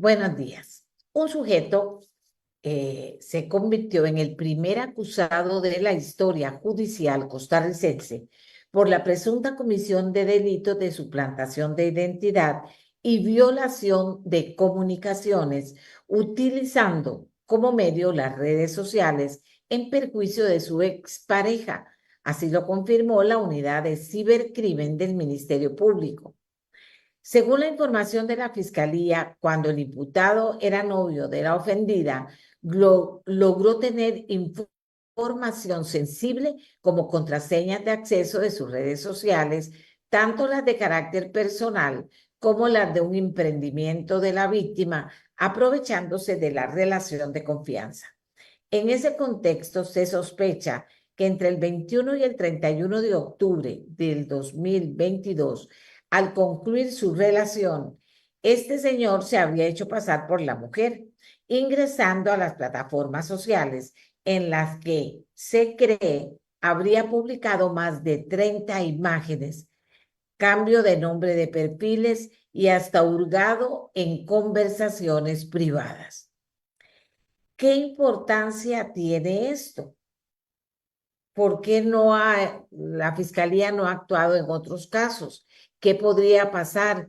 Buenos días. Un sujeto se convirtió en el primer acusado de la historia judicial costarricense por la presunta comisión de delitos de suplantación de identidad y violación de comunicaciones utilizando como medio las redes sociales en perjuicio de su expareja. Así lo confirmó la unidad de cibercrimen del Ministerio Público. Según la información de la Fiscalía, cuando el imputado era novio de la ofendida, logró tener información sensible como contraseñas de acceso de sus redes sociales, tanto las de carácter personal como las de un emprendimiento de la víctima, aprovechándose de la relación de confianza. En ese contexto, se sospecha que entre el 21 y el 31 de octubre del 2022, al concluir su relación, este señor se habría hecho pasar por la mujer, ingresando a las plataformas sociales en las que se cree habría publicado más de 30 imágenes, cambio de nombre de perfiles y hasta hurgado en conversaciones privadas. ¿Qué importancia tiene esto? ¿Por qué la Fiscalía no ha actuado en otros casos? ¿Qué podría pasar?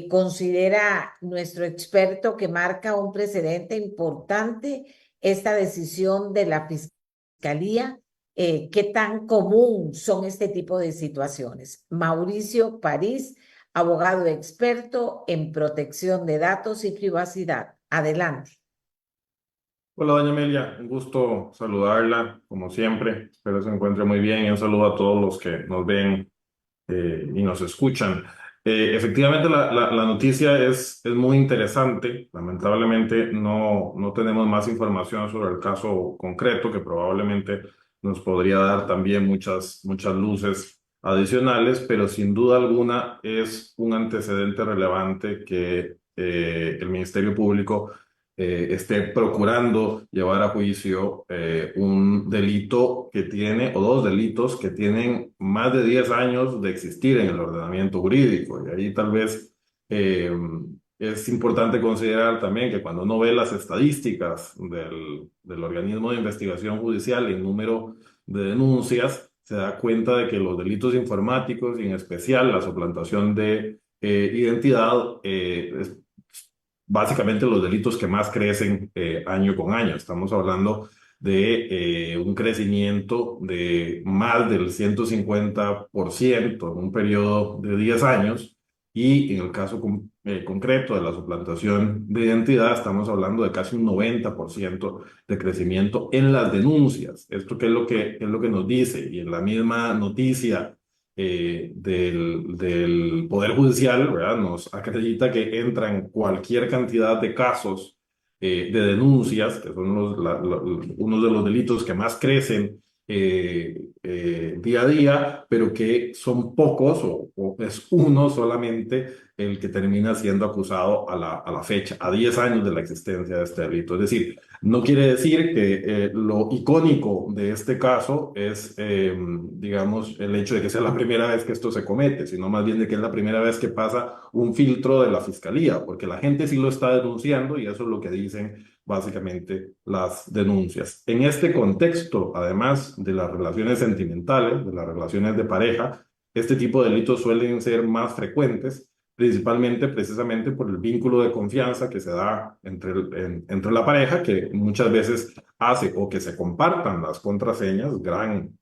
¿Considera nuestro experto que marca un precedente importante esta decisión de la Fiscalía? ¿Qué tan común son este tipo de situaciones? Mauricio París, abogado experto en protección de datos y privacidad. Adelante. Hola, doña Amelia, un gusto saludarla, como siempre. Espero se encuentre muy bien y un saludo a todos los que nos ven y nos escuchan. Efectivamente, la noticia es muy interesante. Lamentablemente, no tenemos más información sobre el caso concreto, que probablemente nos podría dar también muchas luces adicionales, pero sin duda alguna es un antecedente relevante que el Ministerio Público esté procurando llevar a juicio un delito que tiene, o dos delitos que tienen más de 10 años de existir en el ordenamiento jurídico. Y ahí tal vez eh, es importante considerar también que cuando uno ve las estadísticas del organismo de investigación judicial en número de denuncias, se da cuenta de que los delitos informáticos, y en especial la suplantación de identidad, básicamente los delitos que más crecen año con año. Estamos hablando de un crecimiento de más del 150% en un periodo de 10 años, y en el caso concreto de la suplantación de identidad estamos hablando de casi un 90% de crecimiento en las denuncias. ¿Esto qué es lo que nos dice? Y en la misma noticia del Poder Judicial, ¿verdad? Nos acredita que entran cualquier cantidad de casos de denuncias, que son uno de los delitos que más crecen día a día, pero que son pocos o es uno solamente el que termina siendo acusado a la fecha, a 10 años de la existencia de este delito. Es decir, no quiere decir que lo icónico de este caso es, digamos, el hecho de que sea la primera vez que esto se comete, sino más bien de que es la primera vez que pasa un filtro de la fiscalía, porque la gente sí lo está denunciando y eso es lo que dicen básicamente las denuncias. En este contexto, además de las relaciones sentimentales, de las relaciones de pareja, este tipo de delitos suelen ser más frecuentes, principalmente precisamente por el vínculo de confianza que se da entre la pareja, que muchas veces hace o que se compartan las contraseñas, gran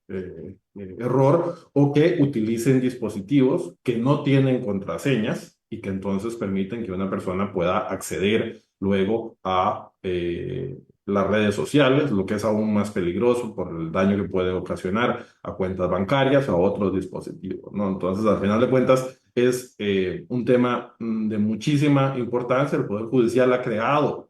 error, o que utilicen dispositivos que no tienen contraseñas y que entonces permiten que una persona pueda acceder luego a las redes sociales, lo que es aún más peligroso por el daño que puede ocasionar a cuentas bancarias o a otros dispositivos, ¿no? Entonces, al final de cuentas, es un tema de muchísima importancia. El Poder Judicial ha creado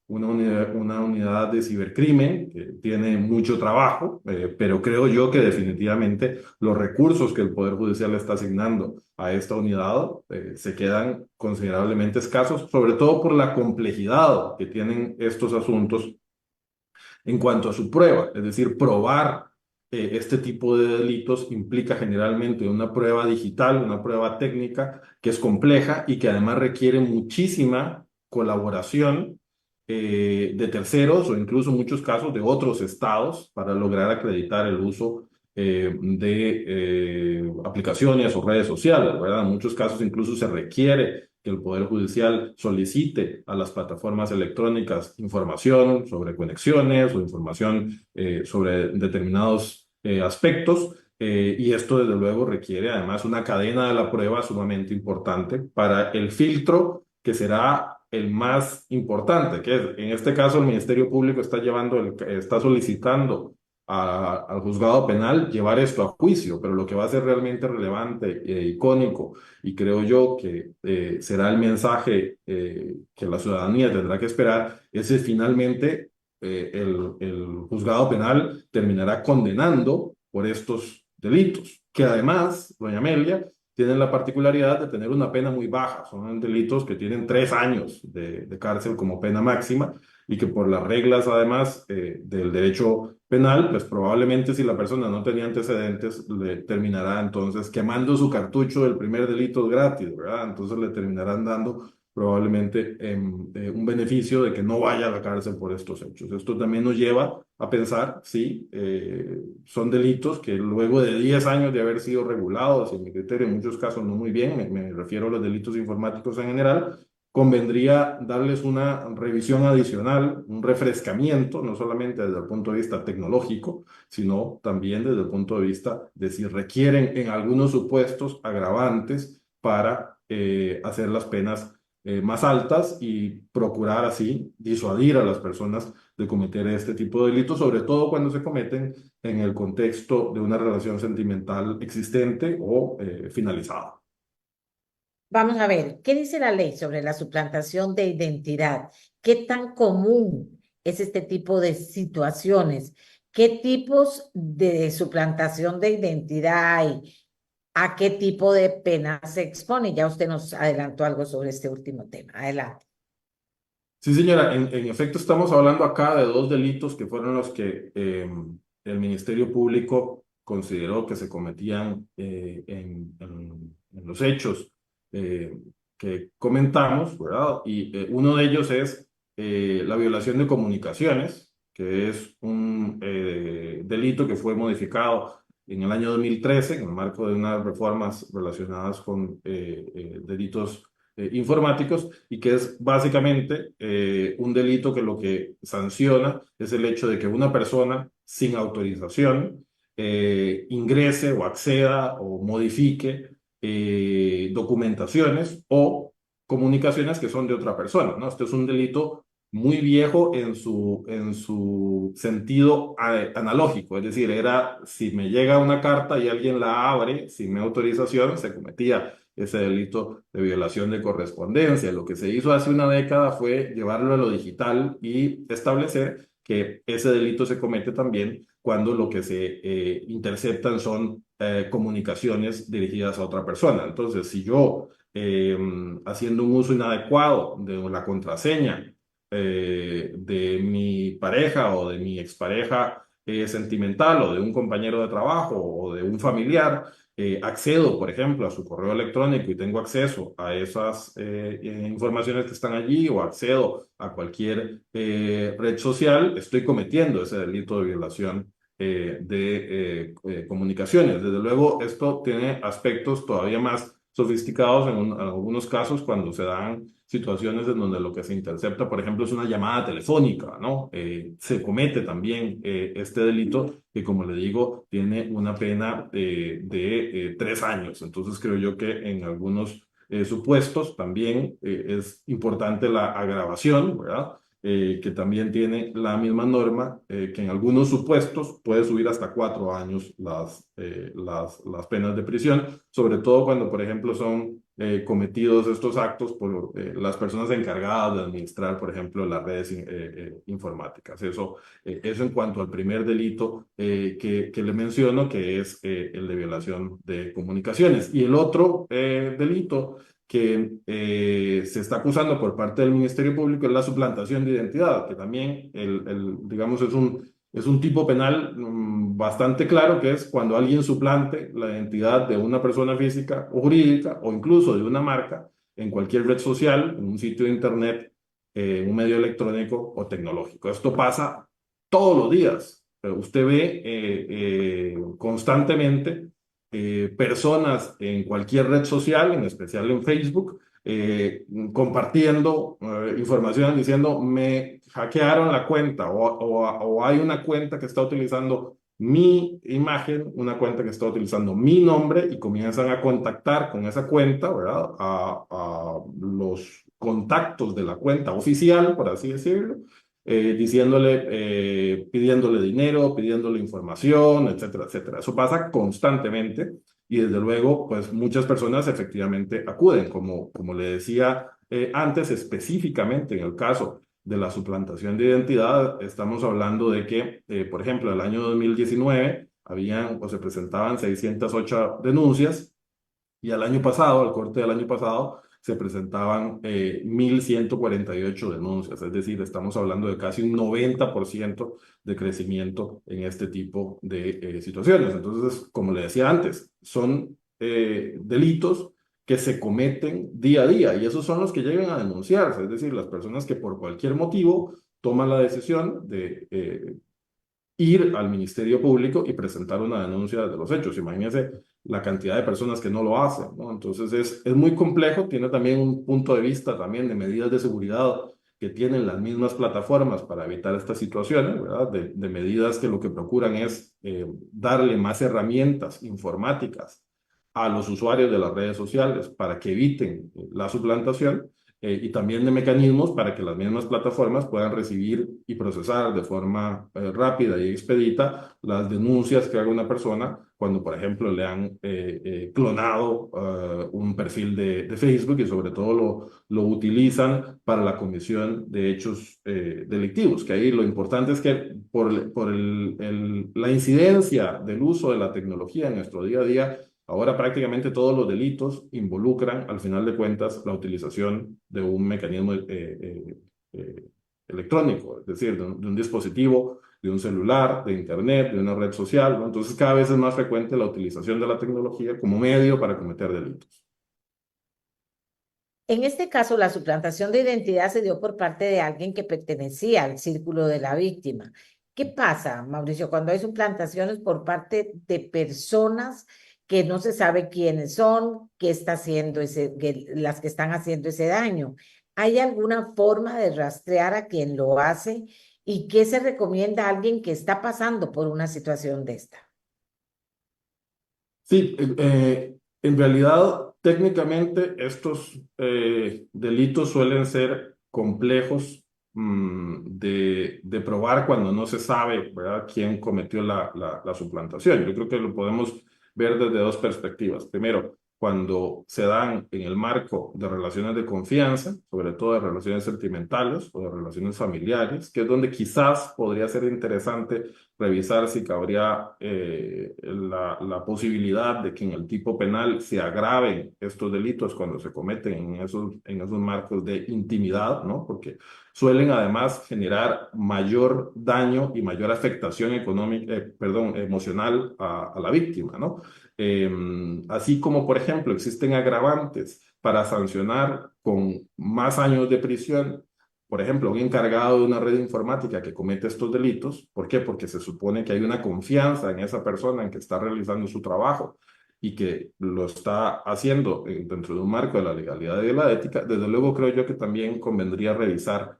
una unidad de cibercrimen que tiene mucho trabajo, pero creo yo que definitivamente los recursos que el Poder Judicial está asignando a esta unidad se quedan considerablemente escasos, sobre todo por la complejidad que tienen estos asuntos en cuanto a su prueba. Es decir, probar este tipo de delitos implica generalmente una prueba digital, una prueba técnica que es compleja y que además requiere muchísima colaboración de terceros o incluso en muchos casos de otros estados para lograr acreditar el uso de aplicaciones o redes sociales, ¿verdad? En muchos casos incluso se requiere que el Poder Judicial solicite a las plataformas electrónicas información sobre conexiones o información sobre determinados aspectos. Y esto, desde luego, requiere además una cadena de la prueba sumamente importante para el filtro que será el más importante, que es, en este caso, el Ministerio Público está está solicitando al juzgado penal llevar esto a juicio, pero lo que va a ser realmente relevante e icónico, y creo yo que será el mensaje que la ciudadanía tendrá que esperar, es que finalmente el juzgado penal terminará condenando por estos delitos, que además, doña Amelia, tienen la particularidad de tener una pena muy baja. Son delitos que tienen 3 años de cárcel como pena máxima y que por las reglas, además, del derecho penal, pues probablemente si la persona no tenía antecedentes, le terminará entonces quemando su cartucho del primer delito gratis, ¿verdad? Entonces le terminarán dando probablemente un beneficio de que no vaya a la cárcel por estos hechos. Esto también nos lleva a pensar si son delitos que luego de 10 años de haber sido regulados, y en mi criterio en muchos casos no muy bien, me refiero a los delitos informáticos en general, convendría darles una revisión adicional, un refrescamiento, no solamente desde el punto de vista tecnológico, sino también desde el punto de vista de si requieren en algunos supuestos agravantes para hacer las penas más altas y procurar así disuadir a las personas de cometer este tipo de delitos, sobre todo cuando se cometen en el contexto de una relación sentimental existente o finalizada. Vamos a ver, ¿qué dice la ley sobre la suplantación de identidad? ¿Qué tan común es este tipo de situaciones? ¿Qué tipos de suplantación de identidad hay? ¿A qué tipo de pena se expone? Ya usted nos adelantó algo sobre este último tema. Adelante. Sí, señora, en efecto estamos hablando acá de dos delitos que fueron los que el Ministerio Público consideró que se cometían en los hechos eh, que comentamos, ¿verdad? Y uno de ellos es la violación de comunicaciones, que es un delito que fue modificado en el año 2013 en el marco de unas reformas relacionadas con delitos informáticos y que es básicamente un delito que lo que sanciona es el hecho de que una persona sin autorización ingrese o acceda o modifique documentaciones o comunicaciones que son de otra persona, ¿no? Este es un delito muy viejo en su sentido analógico, es decir, era si me llega una carta y alguien la abre sin mi autorización, se cometía ese delito de violación de correspondencia. Lo que se hizo hace una década fue llevarlo a lo digital y establecer que ese delito se comete también cuando lo que se interceptan son comunicaciones dirigidas a otra persona. Entonces, si yo, haciendo un uso inadecuado de la contraseña de mi pareja o de mi expareja sentimental o de un compañero de trabajo o de un familiar, accedo, por ejemplo, a su correo electrónico y tengo acceso a esas informaciones que están allí o accedo a cualquier red social, estoy cometiendo ese delito de violación de comunicaciones. Desde luego, esto tiene aspectos todavía más sofisticados en algunos casos cuando se dan situaciones en donde lo que se intercepta, por ejemplo, es una llamada telefónica, ¿no? Se comete también este delito que, como le digo, tiene una pena de 3 años. Entonces, creo yo que en algunos supuestos también es importante la agravación, ¿verdad? Que también tiene la misma norma, que en algunos supuestos puede subir hasta 4 años las penas de prisión, sobre todo cuando, por ejemplo, son cometidos estos actos por las personas encargadas de administrar, por ejemplo, las redes informáticas. Eso en cuanto al primer delito que le menciono, que es el de violación de comunicaciones. Y el otro delito que se está acusando por parte del Ministerio Público es la suplantación de identidad, que también, digamos, es un tipo penal bastante claro, que es cuando alguien suplante la identidad de una persona física o jurídica o incluso de una marca en cualquier red social, en un sitio de internet un medio electrónico o tecnológico. Esto pasa todos los días. Usted ve constantemente personas en cualquier red social, en especial en Facebook, compartiendo información diciendo me hackearon la cuenta o hay una cuenta que está utilizando mi imagen, una cuenta que está utilizando mi nombre y comienzan a contactar con esa cuenta, ¿verdad? A los contactos de la cuenta oficial, por así decirlo, diciéndole, pidiéndole dinero, pidiéndole información, etcétera, etcétera. Eso pasa constantemente y desde luego, pues muchas personas efectivamente acuden, como le decía antes, específicamente en el caso de la suplantación de identidad, estamos hablando de que, por ejemplo, el año 2019 habían o se presentaban 608 denuncias y al año pasado, al corte del año pasado, se presentaban 1.148 denuncias, es decir, estamos hablando de casi un 90% de crecimiento en este tipo de situaciones. Entonces, como le decía antes, son delitos que se cometen día a día y esos son los que llegan a denunciarse, es decir, las personas que por cualquier motivo toman la decisión de ir al Ministerio Público y presentar una denuncia de los hechos. Imagínense la cantidad de personas que no lo hacen, ¿no? Entonces es muy complejo, tiene también un punto de vista también de medidas de seguridad que tienen las mismas plataformas para evitar estas situaciones, ¿verdad? De medidas que lo que procuran es darle más herramientas informáticas a los usuarios de las redes sociales para que eviten la suplantación y también de mecanismos para que las mismas plataformas puedan recibir y procesar de forma rápida y expedita las denuncias que haga una persona cuando, por ejemplo, le han clonado un perfil de Facebook y sobre todo lo utilizan para la comisión de hechos delictivos, que ahí lo importante es que por la incidencia del uso de la tecnología en nuestro día a día, ahora prácticamente todos los delitos involucran, al final de cuentas, la utilización de un mecanismo electrónico, es decir, de un dispositivo, de un celular, de internet, de una red social, ¿no? Entonces cada vez es más frecuente la utilización de la tecnología como medio para cometer delitos. En este caso, la suplantación de identidad se dio por parte de alguien que pertenecía al círculo de la víctima. ¿Qué pasa, Mauricio, cuando hay suplantaciones por parte de personas que no se sabe quiénes son, qué está haciendo las que están haciendo ese daño? ¿Hay alguna forma de rastrear a quien lo hace? ¿Y qué se recomienda a alguien que está pasando por una situación de esta? Sí, en realidad, técnicamente estos delitos suelen ser complejos de probar cuando no se sabe, ¿verdad?, quién cometió la suplantación. Yo creo que lo podemos ver desde dos perspectivas. Primero, cuando se dan en el marco de relaciones de confianza, sobre todo de relaciones sentimentales o de relaciones familiares, que es donde quizás podría ser interesante revisar si cabría la posibilidad de que en el tipo penal se agraven estos delitos cuando se cometen en esos marcos de intimidad, ¿no? Porque suelen además generar mayor daño y mayor afectación económica, perdón, emocional a la víctima, ¿no? Así como, por ejemplo, existen agravantes para sancionar con más años de prisión, por ejemplo, un encargado de una red informática que comete estos delitos. ¿Por qué? Porque se supone que hay una confianza en esa persona en que está realizando su trabajo y que lo está haciendo dentro de un marco de la legalidad y de la ética. Desde luego creo yo que también convendría revisar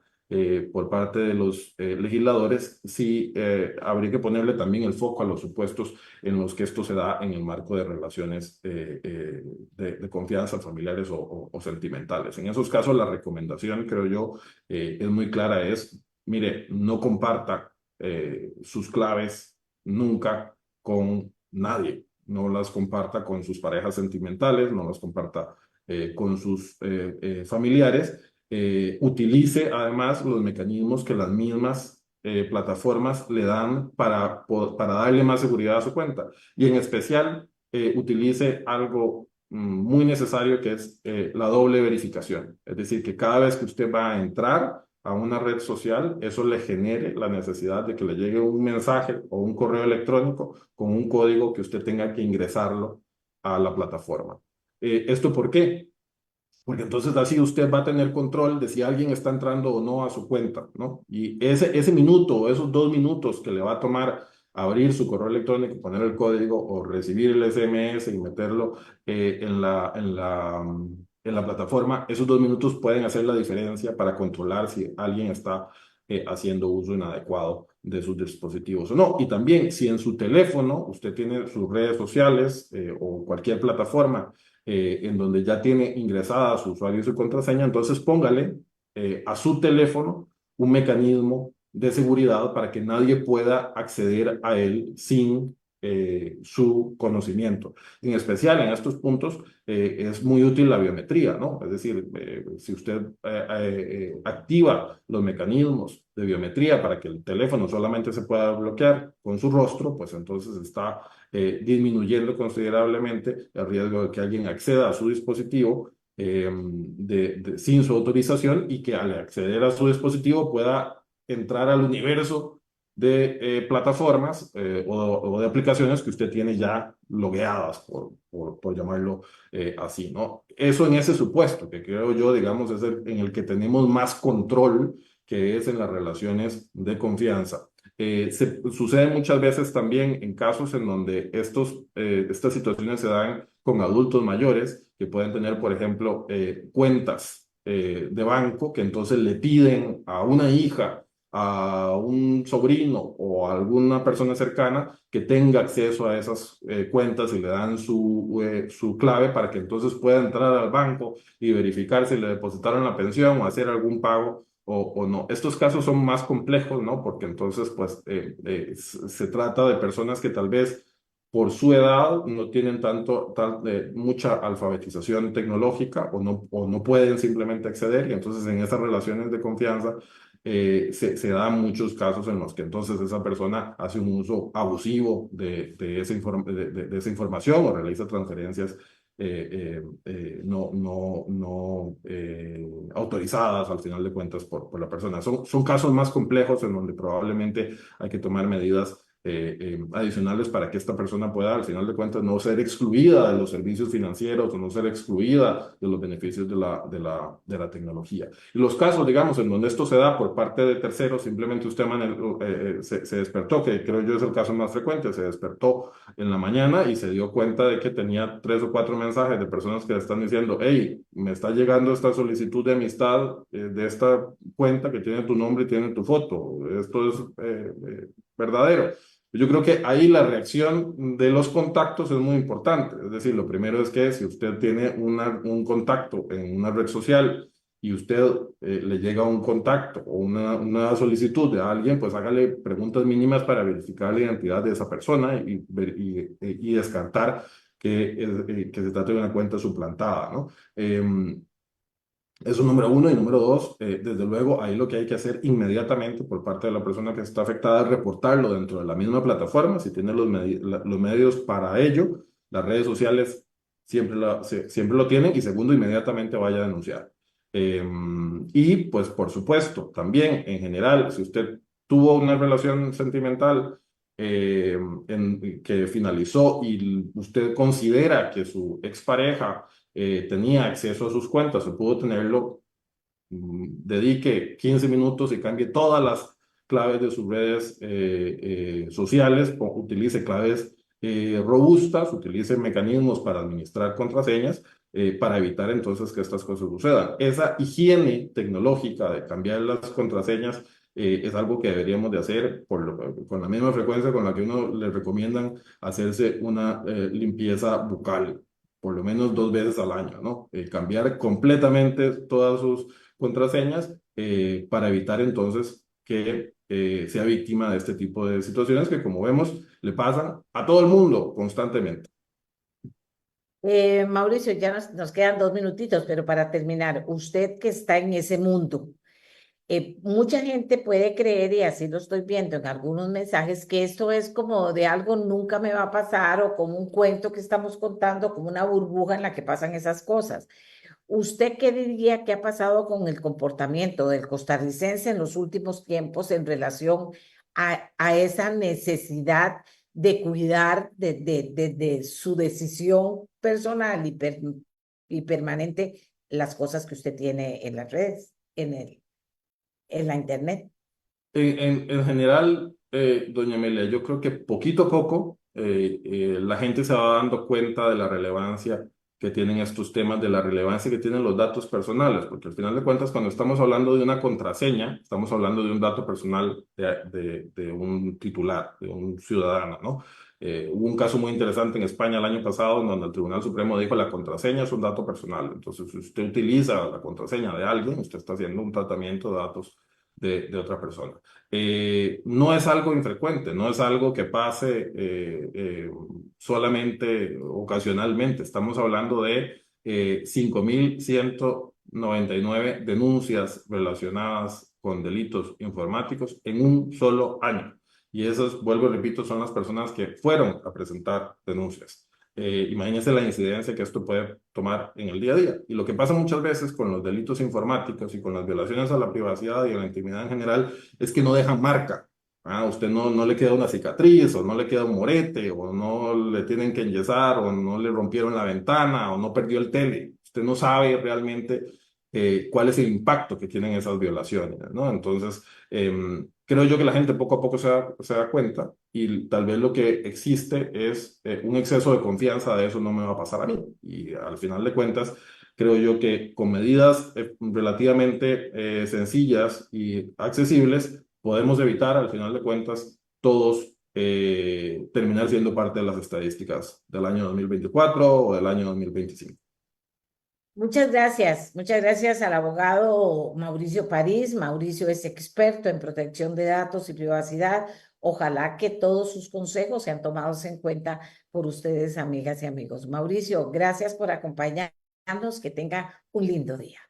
por parte de los legisladores si habría que ponerle también el foco a los supuestos en los que esto se da en el marco de relaciones de confianza familiares o sentimentales. En esos casos, la recomendación, creo yo, es muy clara, es, mire, no comparta sus claves nunca con nadie, no las comparta con sus parejas sentimentales, no las comparta con sus familiares, utilice además los mecanismos que las mismas plataformas le dan para darle más seguridad a su cuenta. Y en especial, utilice algo muy necesario que es la doble verificación. Es decir, que cada vez que usted va a entrar a una red social, eso le genere la necesidad de que le llegue un mensaje o un correo electrónico con un código que usted tenga que ingresarlo a la plataforma. ¿Esto por qué? porque entonces así usted va a tener control de si alguien está entrando o no a su cuenta, ¿no? Y ese minuto o esos 2 minutos que le va a tomar abrir su correo electrónico, poner el código o recibir el SMS y meterlo en la plataforma, esos 2 minutos pueden hacer la diferencia para controlar si alguien está haciendo uso inadecuado de sus dispositivos o no. Y también si en su teléfono usted tiene sus redes sociales o cualquier plataforma en donde ya tiene ingresada su usuario y su contraseña, entonces póngale a su teléfono un mecanismo de seguridad para que nadie pueda acceder a él sin su conocimiento. En especial en estos puntos es muy útil la biometría, ¿no? Es decir, si usted activa los mecanismos de biometría para que el teléfono solamente se pueda bloquear con su rostro, pues entonces está disminuyendo considerablemente el riesgo de que alguien acceda a su dispositivo sin su autorización y que al acceder a su dispositivo pueda entrar al universo de plataformas o de aplicaciones que usted tiene ya logueadas, por llamarlo así, ¿no? Eso en ese supuesto, que creo yo, digamos, es en el que tenemos más control, que es en las relaciones de confianza. Sucede muchas veces también en casos en donde estas situaciones se dan con adultos mayores que pueden tener, por ejemplo, cuentas de banco que entonces le piden a una hija, a un sobrino o a alguna persona cercana que tenga acceso a esas cuentas y le dan su clave para que entonces pueda entrar al banco y verificar si le depositaron la pensión o hacer algún pago o no. Estos casos son más complejos, ¿no? Porque entonces, pues, se trata de personas que tal vez por su edad no tienen mucha alfabetización tecnológica o no pueden simplemente acceder y entonces en esas relaciones de confianza se dan muchos casos en los que entonces esa persona hace un uso abusivo de esa información o realiza transferencias no autorizadas al final de cuentas por la persona. Son casos más complejos en donde probablemente hay que tomar medidas adicionales para que esta persona pueda al final de cuentas no ser excluida de los servicios financieros o no ser excluida de los beneficios de la tecnología. Y los casos, digamos, en donde esto se da por parte de terceros, simplemente usted se despertó, que creo yo es el caso más frecuente, se despertó en la mañana y se dio cuenta de que tenía 3 o 4 mensajes de personas que le están diciendo, hey, me está llegando esta solicitud de amistad de esta cuenta que tiene tu nombre y tiene tu foto. Esto es verdadero. Yo creo que ahí la reacción de los contactos es muy importante. Es decir, lo primero es que si usted tiene un contacto en una red social y usted le llega un contacto o una solicitud de alguien, pues hágale preguntas mínimas para verificar la identidad de esa persona y descartar que se trate de una cuenta suplantada, ¿no? Eso número uno. Y número dos, desde luego, ahí lo que hay que hacer inmediatamente por parte de la persona que está afectada es reportarlo dentro de la misma plataforma, si tiene los medios para ello. Las redes sociales siempre lo tienen. Y segundo, inmediatamente vaya a denunciar. Y pues, por supuesto, también en general, si usted tuvo una relación sentimental que finalizó y usted considera que su expareja tenía acceso a sus cuentas o pudo tenerlo, dedique 15 minutos y cambie todas las claves de sus redes sociales, utilice claves robustas, utilice mecanismos para administrar contraseñas para evitar entonces que estas cosas sucedan. Esa higiene tecnológica de cambiar las contraseñas es algo que deberíamos de hacer con la misma frecuencia con la que uno le recomiendan hacerse una limpieza bucal, por lo menos 2 veces al año, ¿no? Cambiar completamente todas sus contraseñas para evitar entonces que sea víctima de este tipo de situaciones que, como vemos, le pasan a todo el mundo constantemente. Mauricio, ya nos quedan 2 minutitos, pero para terminar, usted que está en ese mundo, mucha gente puede creer, y así lo estoy viendo en algunos mensajes, que esto es como de algo nunca me va a pasar o como un cuento que estamos contando, como una burbuja en la que pasan esas cosas. ¿Usted qué diría que ha pasado con el comportamiento del costarricense en los últimos tiempos en relación a esa necesidad de cuidar de su decisión personal y permanente las cosas que usted tiene en las redes, en la internet. En general, doña Amelia, yo creo que poquito a poco la gente se va dando cuenta de la relevancia que tienen estos temas, de la relevancia que tienen los datos personales, porque al final de cuentas, cuando estamos hablando de una contraseña, estamos hablando de un dato personal de un titular, de un ciudadano, ¿no? Hubo un caso muy interesante en España el año pasado, en donde el Tribunal Supremo dijo la contraseña es un dato personal. Entonces, si usted utiliza la contraseña de alguien, usted está haciendo un tratamiento de datos de otra persona. No es algo infrecuente, no es algo que pase solamente ocasionalmente. Estamos hablando de 5.199 denuncias relacionadas con delitos informáticos en un solo año. Y esas, vuelvo y repito, son las personas que fueron a presentar denuncias. Imagínense la incidencia que esto puede tomar en el día a día. Y lo que pasa muchas veces con los delitos informáticos y con las violaciones a la privacidad y a la intimidad en general es que no dejan marca. Usted no le queda una cicatriz o no le queda un morete o no le tienen que enyesar o no le rompieron la ventana o no perdió el tele. Usted no sabe realmente cuál es el impacto que tienen esas violaciones, ¿no? Entonces, creo yo que la gente poco a poco se da cuenta y tal vez lo que existe es un exceso de confianza de eso no me va a pasar a mí. Y al final de cuentas, creo yo que con medidas relativamente sencillas y accesibles, podemos evitar al final de cuentas todos terminar siendo parte de las estadísticas del año 2024 o del año 2025. Muchas gracias al abogado Mauricio París. Mauricio es experto en protección de datos y privacidad. Ojalá que todos sus consejos sean tomados en cuenta por ustedes, amigas y amigos. Mauricio, gracias por acompañarnos. Que tenga un lindo día.